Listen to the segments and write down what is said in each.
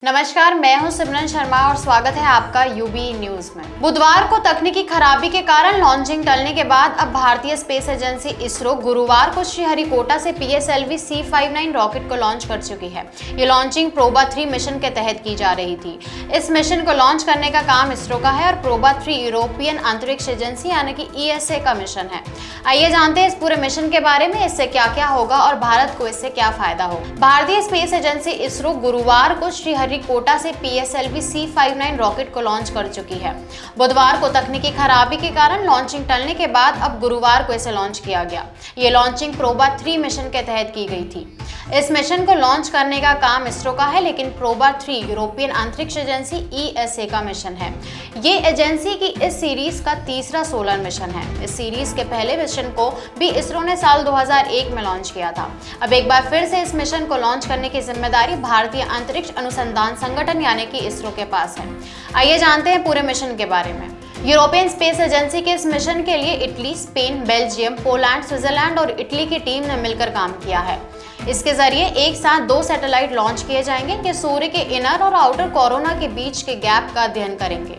नमस्कार, मैं हूं सिमरन शर्मा और स्वागत है आपका यूबी न्यूज में। बुधवार को तकनीकी खराबी के कारण लॉन्चिंग टलने के बाद अब भारतीय स्पेस एजेंसी इसरो गुरुवार को श्रीहरिकोटा से PSLV C59 रॉकेट को लॉन्च कर चुकी है। ये लॉन्चिंग प्रोबा 3 मिशन के तहत की जा रही थी। इस मिशन को लॉन्च करने का काम इसरो का है और प्रोबा 3 यूरोपियन अंतरिक्ष एजेंसी यानी कि ESA का मिशन है। आइए जानते हैं इस पूरे मिशन के बारे में, इससे क्या क्या होगा और भारत को इससे क्या फायदा हो। भारतीय स्पेस एजेंसी इसरो गुरुवार को श्रीहरिकोटा से PSLV C59 रॉकेट को लॉन्च कर चुकी है। बुधवार को तकनीकी खराबी के कारण लॉन्चिंग टलने के बाद अब गुरुवार को इसे लॉन्च किया गया। ये लॉन्चिंग प्रोबा 3 मिशन के तहत की गई थी। इस मिशन को लॉन्च करने का काम इसरो का है, लेकिन प्रोबा 3 यूरोपियन अंतरिक्ष एजेंसी ESA का मिशन है। ये एजेंसी की इस सीरीज का तीसरा सोलर मिशन है। इस सीरीज के पहले मिशन को भी इसरो ने साल 2001 में लॉन्च किया था। अब एक बार फिर से इस मिशन को लॉन्च करने की जिम्मेदारी भारतीय अंतरिक्ष अनुसंधान संगठन यानी कि इसरो के पास है। आइए जानते हैं पूरे मिशन के बारे में। यूरोपियन स्पेस एजेंसी के इस मिशन के लिए Italy, Spain, Belgium, Poland, Switzerland और इटली की टीम ने मिलकर काम किया है। इसके जरिए एक साथ 2 सैटेलाइट लॉन्च किए जाएंगे कि सूर्य के इनर और आउटर कोरोना के बीच के गैप का अध्ययन करेंगे।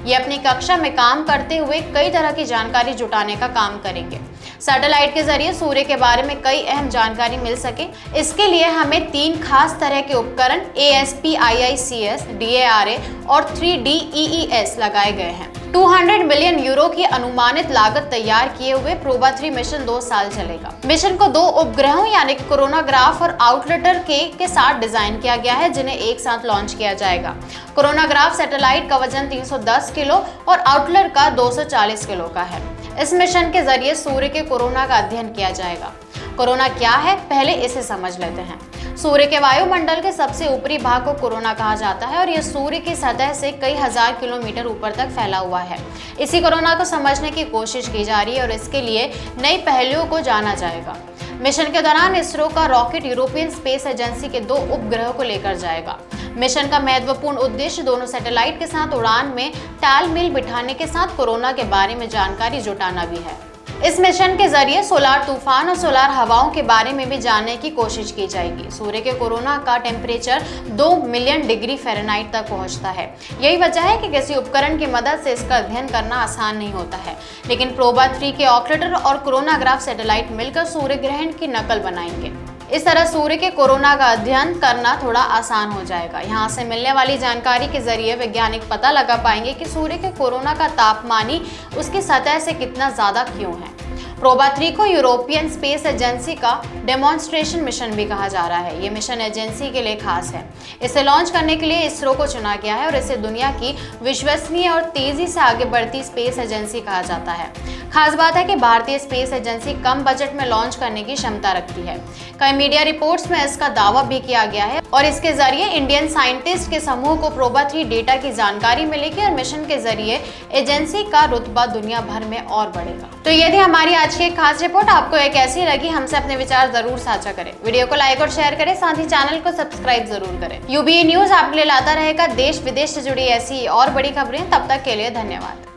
ये अपनी कक्षा में काम करते हुए कई तरह की जानकारी जुटाने का काम करेंगे। सैटेलाइट के जरिए सूर्य के बारे में कई अहम जानकारी मिल सके, इसके लिए हमें 3 खास तरह के उपकरण ASP, IICS, DARA और 3DEES लगाए गए हैं। 200 मिलियन यूरो की अनुमानित लागत तैयार किए हुए प्रोबा 3 मिशन 2 साल चलेगा। मिशन को 2 उपग्रहों यानी कोरोनाग्राफ और आउटलेटर के साथ डिजाइन किया गया है, जिन्हें एक साथ लॉन्च किया जाएगा। कोरोनाग्राफ सैटेलाइट का वजन 310 किलो और आउटलेटर का 240 किलो का है। इस मिशन के जरिए सूर्य के कोरोना का अध्ययन किया जाएगा। कोरोना क्या है, पहले इसे समझ लेते हैं। सूर्य के वायुमंडल के सबसे ऊपरी भाग को कोरोना कहा जाता है और यह सूर्य की सतह से कई हजार किलोमीटर ऊपर तक फैला हुआ है। इसी कोरोना को समझने की कोशिश की जा रही है और इसके लिए नई पहलुओं को जाना जाएगा। मिशन के दौरान इसरो का रॉकेट यूरोपियन स्पेस एजेंसी के 2 उपग्रहों को लेकर जाएगा। मिशन का महत्वपूर्ण उद्देश्य दोनों सैटेलाइट के साथ उड़ान में तालमेल बिठाने के साथ कोरोना के बारे में जानकारी जुटाना भी है। इस मिशन के जरिए सोलार तूफान और सोलार हवाओं के बारे में भी जानने की कोशिश की जाएगी। सूर्य के कोरोना का टेम्परेचर 2 मिलियन डिग्री फ़ारेनहाइट तक पहुंचता है। यही वजह है कि किसी उपकरण की मदद से इसका अध्ययन करना आसान नहीं होता है, लेकिन प्रोबा 3 के ऑक्लेटर और कोरोनाग्राफ सैटेलाइट मिलकर सूर्य ग्रहण की नकल बनाएंगे। इस तरह सूर्य के कोरोना का अध्ययन करना थोड़ा आसान हो जाएगा। यहाँ से मिलने वाली जानकारी के जरिए वैज्ञानिक पता लगा पाएंगे कि सूर्य के कोरोना का तापमानी उसकी सतह से कितना ज्यादा क्यों है। प्रोबा 3 को यूरोपियन स्पेस एजेंसी का डेमोन्स्ट्रेशन मिशन भी कहा जा रहा है। ये मिशन एजेंसी के लिए खास है। इसे लॉन्च करने के लिए इसरो को चुना गया है और इसे दुनिया की विश्वसनीय और तेजी से आगे बढ़ती स्पेस एजेंसी कहा जाता है। खास बात है कि भारतीय स्पेस एजेंसी कम बजट में लॉन्च करने की क्षमता रखती है। कई मीडिया रिपोर्ट्स में इसका दावा भी किया गया है और इसके जरिए इंडियन साइंटिस्ट के समूह को प्रोबा 3 डेटा की जानकारी मिलेगी और मिशन के जरिए एजेंसी का रुतबा दुनिया भर में और बढ़ेगा। तो ये थी हमारी आज की एक खास रिपोर्ट। आपको ये कैसी लगी, हमसे अपने विचार जरूर साझा करें। वीडियो को लाइक और शेयर करें, साथ ही चैनल को सब्सक्राइब जरूर करें। यूबी न्यूज आपके लिए लाता रहेगा देश विदेश से जुड़ी ऐसी और बड़ी खबरें। तब तक के लिए धन्यवाद।